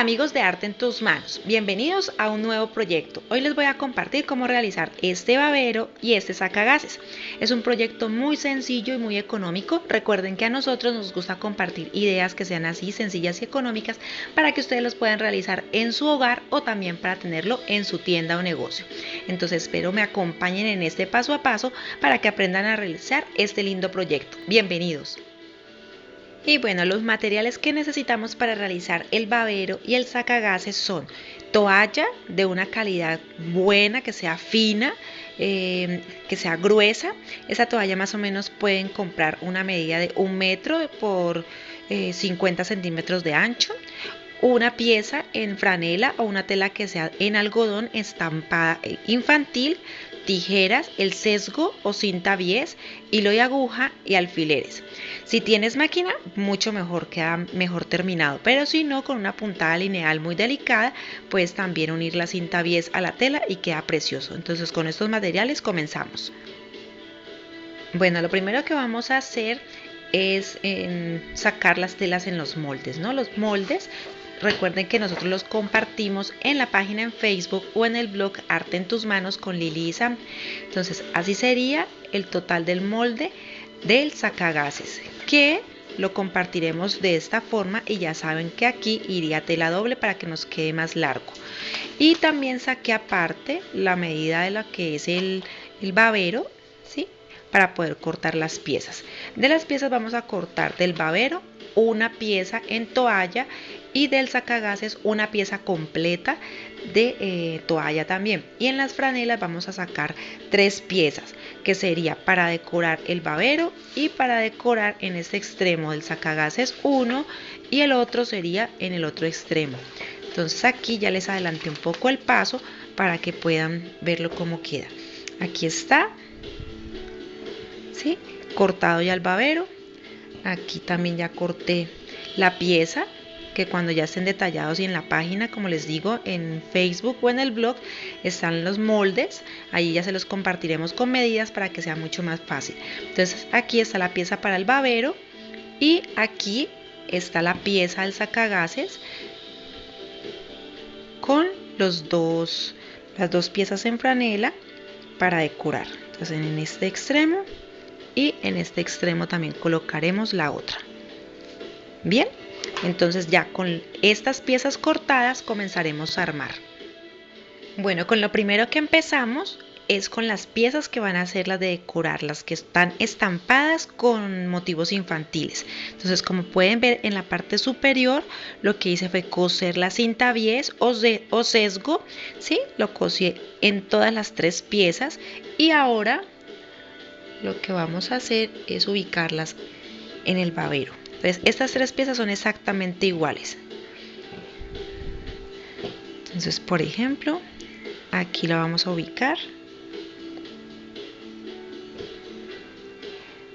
Hola amigos de Arte en tus Manos, bienvenidos a un nuevo proyecto. Hoy les voy a compartir cómo realizar este babero y este sacagases. Es un proyecto muy sencillo y muy económico. Recuerden que a nosotros nos gusta compartir ideas que sean así sencillas y económicas para que ustedes los puedan realizar en su hogar o también para tenerlo en su tienda o negocio. Entonces espero me acompañen en este paso a paso para que aprendan a realizar este lindo proyecto. Bienvenidos. Y bueno, los materiales que necesitamos para realizar el babero y el sacagases son toalla de una calidad buena, que sea fina, que sea gruesa. Esa toalla más o menos pueden comprar una medida de 1 metro por 50 centímetros de ancho. Una pieza en franela o una tela que sea en algodón estampada infantil, tijeras, el sesgo o cinta bies, hilo y aguja y alfileres. Si tienes máquina, mucho mejor, queda mejor terminado, pero si no, con una puntada lineal muy delicada, puedes también unir la cinta bies a la tela y queda precioso. Entonces con estos materiales comenzamos. Bueno, lo primero que vamos a hacer es sacar las telas en los moldes, ¿no? Los moldes, recuerden que nosotros los compartimos en la página en Facebook o en el blog Arte en tus Manos con Lili y Sam. Entonces, así sería el total del molde del sacagases, que lo compartiremos de esta forma y ya saben que aquí iría tela doble para que nos quede más largo. Y también saqué aparte la medida de lo que es el babero, ¿sí? Para poder cortar las piezas. De las piezas vamos a cortar del babero una pieza en toalla y del sacagases una pieza completa de toalla también. Y en las franelas vamos a sacar 3 piezas, que sería para decorar el babero y para decorar en este extremo del sacagases uno y el otro sería en el otro extremo. Entonces aquí ya les adelanté un poco el paso para que puedan verlo cómo queda. Aquí está, ¿sí? Cortado ya el babero. Aquí también ya corté la pieza, que cuando ya estén detallados y en la página, como les digo, en Facebook o en el blog están los moldes. Ahí ya se los compartiremos con medidas para que sea mucho más fácil. Entonces aquí está la pieza para el babero y aquí está la pieza del sacagases con las dos piezas en franela para decorar. Entonces en este extremo y en este extremo también colocaremos la otra. Bien, entonces ya con estas piezas cortadas comenzaremos a armar. Bueno, con lo primero que empezamos es con las piezas que van a ser las de decorar, las que están estampadas con motivos infantiles. Entonces, como pueden ver en la parte superior, lo que hice fue coser la cinta bies o sesgo, ¿sí? Lo cosí en todas las 3 piezas y ahora lo que vamos a hacer es ubicarlas en el babero. Entonces, estas 3 piezas son exactamente iguales. Entonces, por ejemplo, aquí la vamos a ubicar.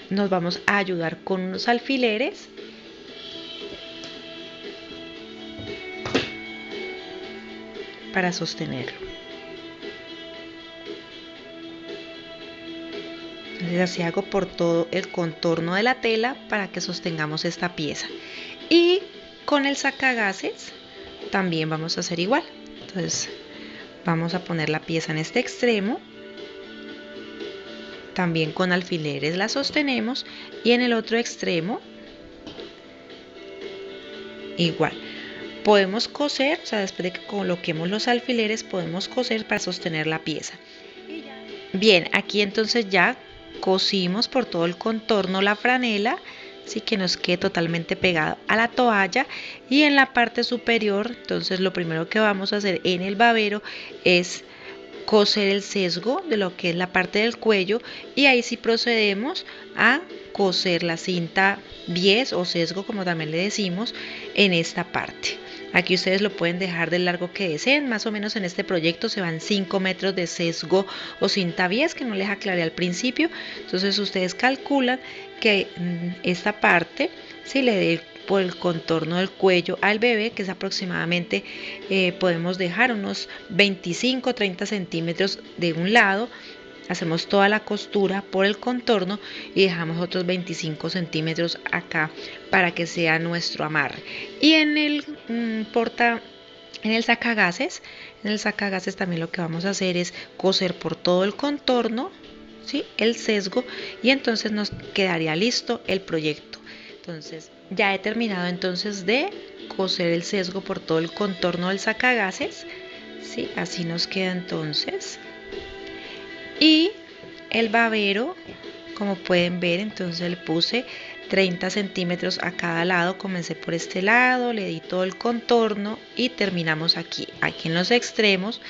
Nos vamos a ayudar con unos alfileres para sostenerlo. Entonces así hago por todo el contorno de la tela para que sostengamos esta pieza. Y con el sacagases también vamos a hacer igual. Entonces vamos a poner la pieza en este extremo. También con alfileres la sostenemos y en el otro extremo igual. Podemos coser, o sea, después de que coloquemos los alfileres podemos coser para sostener la pieza. Bien, aquí entonces ya cosimos por todo el contorno la franela, así que nos quede totalmente pegada a la toalla. Y en la parte superior, entonces lo primero que vamos a hacer en el babero es coser el sesgo de lo que es la parte del cuello y ahí sí procedemos a coser la cinta bies o sesgo, como también le decimos, en esta parte. Aquí ustedes lo pueden dejar del largo que deseen, más o menos en este proyecto se van 5 metros de sesgo o cinta bies, que no les aclaré al principio. Entonces ustedes calculan que esta parte, si le dé por el contorno del cuello al bebé, que es aproximadamente, podemos dejar unos 25-30 centímetros de un lado, hacemos toda la costura por el contorno y dejamos otros 25 centímetros acá para que sea nuestro amarre. Y en el En el sacagases, también lo que vamos a hacer es coser por todo el contorno, ¿sí? El sesgo, y entonces nos quedaría listo el proyecto. Entonces ya he terminado entonces de coser el sesgo por todo el contorno del sacagases, ¿sí? Así nos queda entonces. Y el babero, como pueden ver, entonces le puse 30 centímetros a cada lado. Comencé por este lado, le di todo el contorno y terminamos aquí. Aquí en los extremos,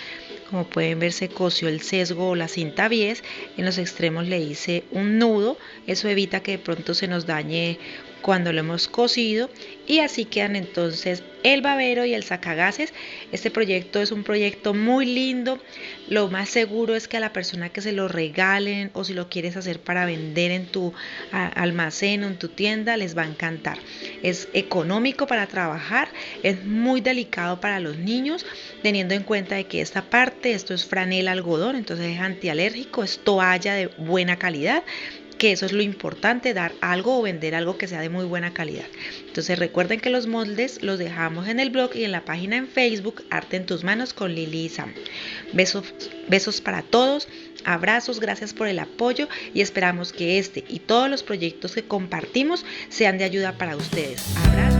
como pueden ver, se cosió el sesgo o la cinta bies. En los extremos le hice un nudo. Eso evita que de pronto se nos dañe cuando lo hemos cosido. Y así quedan entonces el babero y el sacagases. Este proyecto es un proyecto muy lindo. Lo más seguro es que a la persona que se lo regalen, o si lo quieres hacer para vender en tu almacén o en tu tienda, les va a encantar. Es económico para trabajar, es muy delicado para los niños, teniendo en cuenta de que esta parte, esto es franela algodón, entonces es antialérgico, es toalla de buena calidad, que eso es lo importante, dar algo o vender algo que sea de muy buena calidad. Entonces recuerden que los moldes los dejamos en el blog y en la página en Facebook, Arte en tus manos con Lili y Sam. Besos para todos, abrazos, gracias por el apoyo y esperamos que este y todos los proyectos que compartimos sean de ayuda para ustedes. Abrazos.